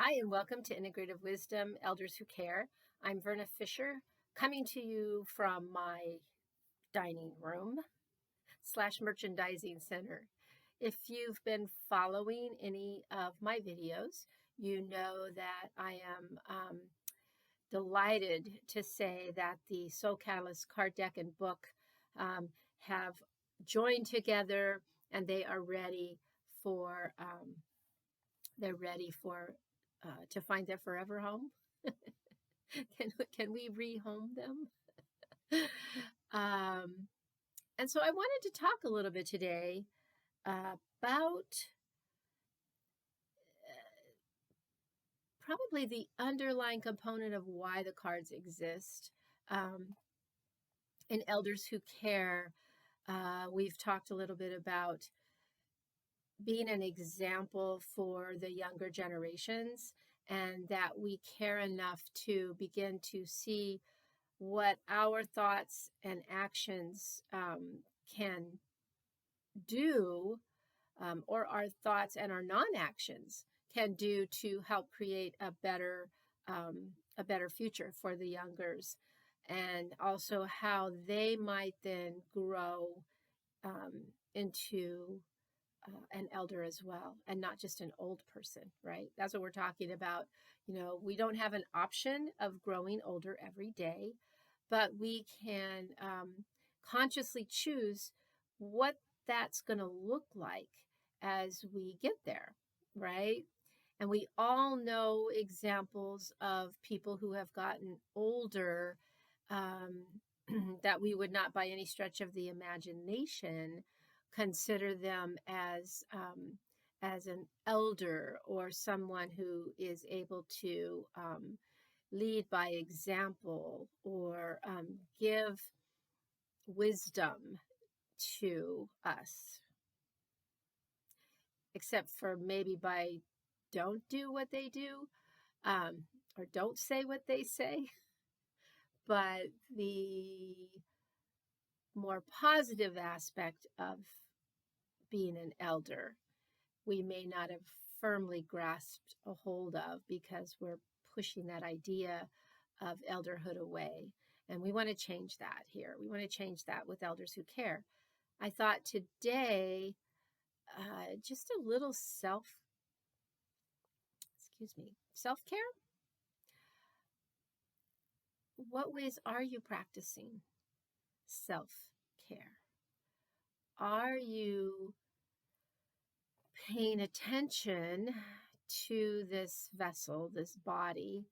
Hi, and welcome to Integrative Wisdom, Elders Who Care. I'm Verna Fisher, coming to you from my dining room / merchandising center. If you've been following any of my videos, you know that I am delighted to say that the Soul Catalyst card deck and book have joined together, and they are ready for to find their forever home. Can we rehome them? um, and so I wanted to talk a little bit today about probably the underlying component of why the cards exist. In Elders Who Care, we've talked a little bit about being an example for the younger generations, and that we care enough to begin to see what our thoughts and actions can do, or our thoughts and our non-actions can do to help create a better future for the youngers, and also how they might then grow into an elder as well, and not just an old person, right? That's what we're talking about. We don't have an option of growing older every day, but we can consciously choose what that's going to look like as we get there, right? And we all know examples of people who have gotten older that we would not, by any stretch of the imagination, consider them as an elder, or someone who is able to lead by example, or give wisdom to us, except for maybe by don't do what they do, or don't say what they say. But the more positive aspect of being an elder, we may not have firmly grasped a hold of, because we're pushing that idea of elderhood away. And we want to change that here. We want to change that with Elders Who Care. I thought today, just a little self-care. What ways are you practicing self-care? Are you paying attention to this vessel, this body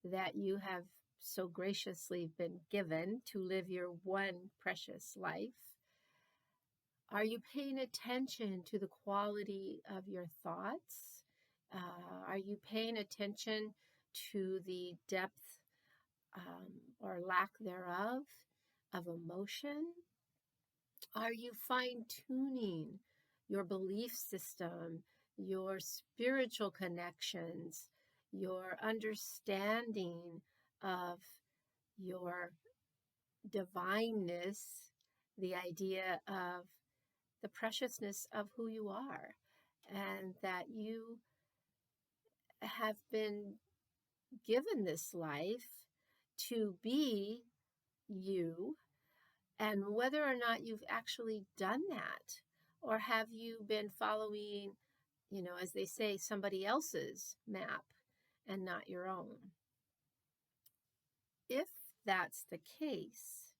that you have so graciously been given to live your one precious life? Are you paying attention to the quality of your thoughts? Are you paying attention to the depth or lack thereof of emotion? Are you fine-tuning your belief system, your spiritual connections, your understanding of your divineness, the idea of the preciousness of who you are, and that you have been given this life to be you, and whether or not you've actually done that, or have you been following, as they say, somebody else's map and not your own? If that's the case,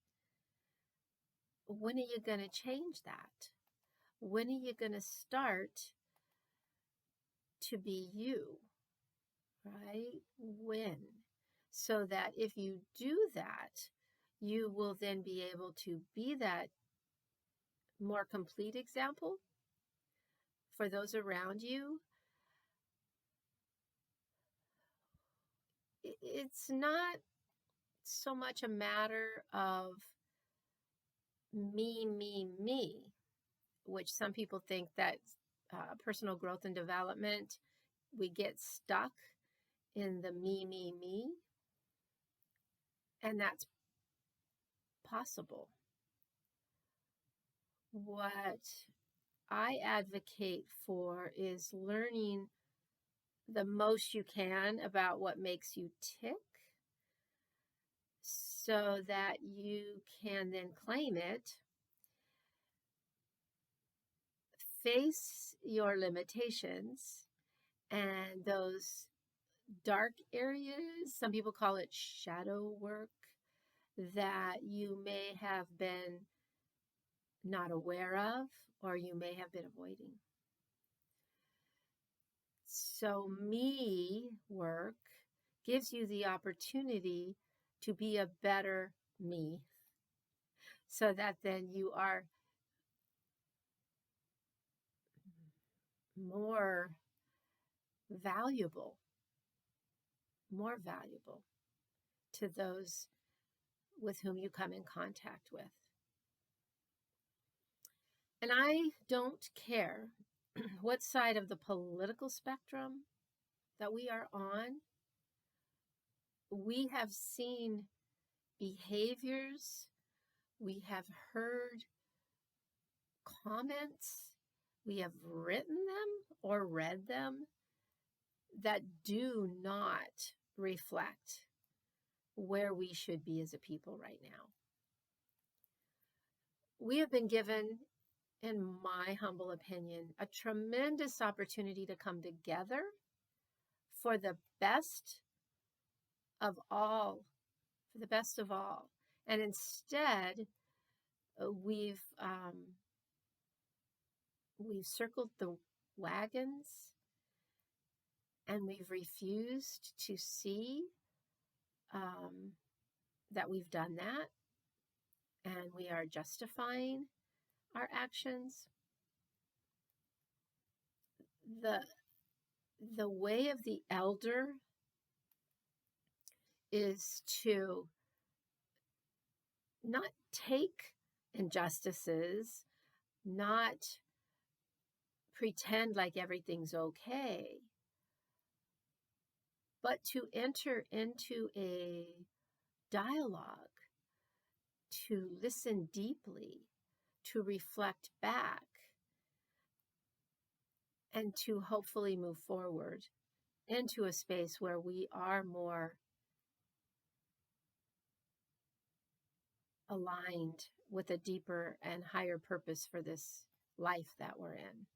when are you going to change that? When are you going to start to be you, right? When? So that if you do that, you will then be able to be that more complete example for those around you. It's not so much a matter of me, which some people think that personal growth and development, we get stuck in the me, and that's possible. What I advocate for is learning the most you can about what makes you tick so that you can then claim it, face your limitations and those dark areas. Some people call it shadow work that you may have been not aware of or you may have been avoiding. So, me work gives you the opportunity to be a better me so that then you are more valuable, more valuable to those with whom you come in contact with. And I don't care what side of the political spectrum that we are on. We have seen behaviors, we have heard comments, we have written them or read them that do not reflect where we should be as a people right now. We have been given, in my humble opinion, a tremendous opportunity to come together for the best of all, for the best of all. And instead, we've circled the wagons and we've refused to see that we've done that, and we are justifying our actions. The way of the elder is to not take injustices, not pretend like everything's okay, but to enter into a dialogue, to listen deeply, to reflect back, and to hopefully move forward into a space where we are more aligned with a deeper and higher purpose for this life that we're in.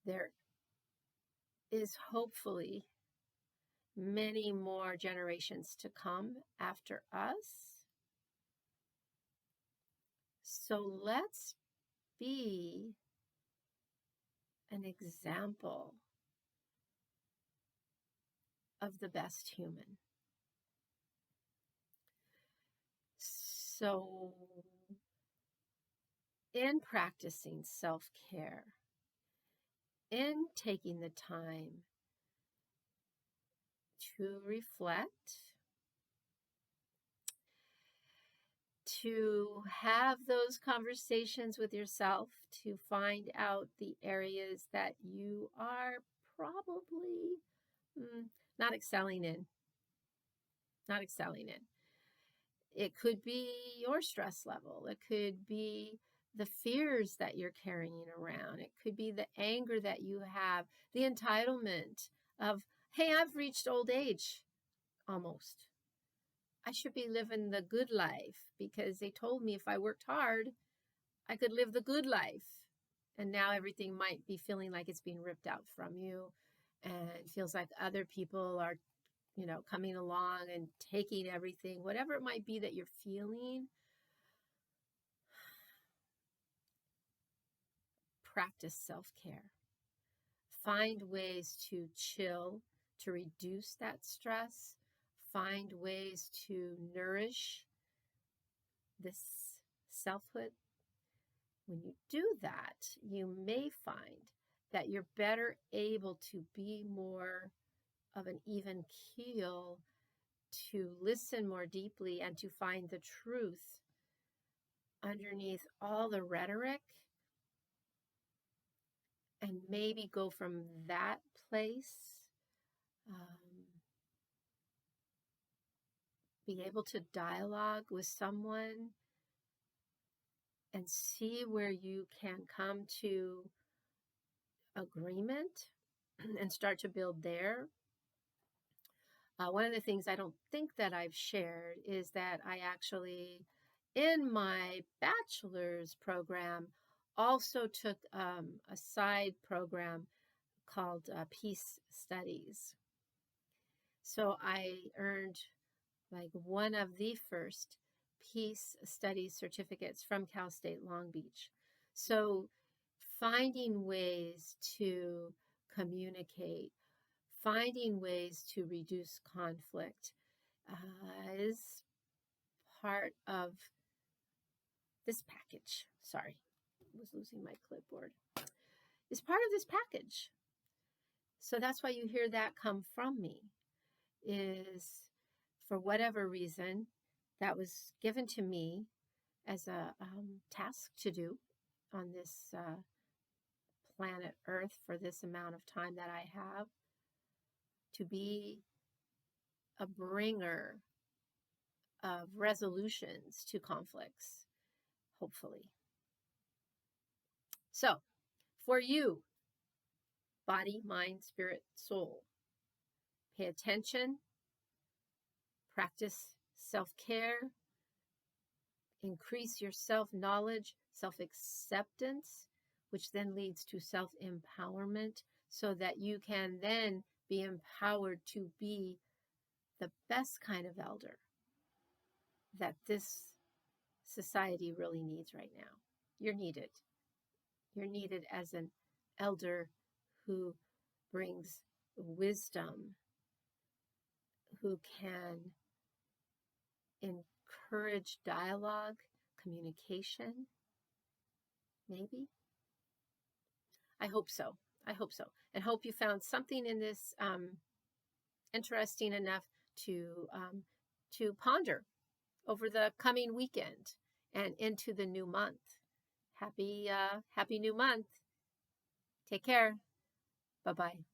There is hopefully many more generations to come after us. So let's be an example of the best human. So, in practicing self-care, in taking the time to reflect, to have those conversations with yourself, to find out the areas that you are probably not excelling in. It could be your stress level. It could be the fears that you're carrying around. It could be the anger that you have, the entitlement of, hey, I've reached old age almost. I should be living the good life because they told me if I worked hard, I could live the good life. And now everything might be feeling like it's being ripped out from you. And it feels like other people are, coming along and taking everything, whatever it might be that you're feeling. Practice self-care. Find ways to chill, to reduce that stress. Find ways to nourish this selfhood. When you do that, you may find that you're better able to be more of an even keel, to listen more deeply and to find the truth underneath all the rhetoric, and maybe go from that place, be able to dialogue with someone and see where you can come to agreement and start to build there. One of the things I don't think that I've shared is that I actually, in my bachelor's program, also took a side program called Peace Studies. So I earned like one of the first Peace Studies certificates from Cal State Long Beach. So finding ways to communicate, finding ways to reduce conflict is part of this package. Sorry, I was losing my clipboard. Is part of this package. So that's why you hear that come from me, is for whatever reason that was given to me as a task to do on this planet Earth for this amount of time that I have, to be a bringer of resolutions to conflicts, hopefully. So, for you, body, mind, spirit, soul, pay attention, practice self-care, increase your self-knowledge, self-acceptance, which then leads to self-empowerment, so that you can then be empowered to be the best kind of elder that this society really needs right now. You're needed. You're needed as an elder who brings wisdom, who can encourage dialogue, communication, maybe. I hope so. I hope so. And hope you found something in this interesting enough to ponder over the coming weekend and into the new month. Happy new month. Take care. Bye-bye.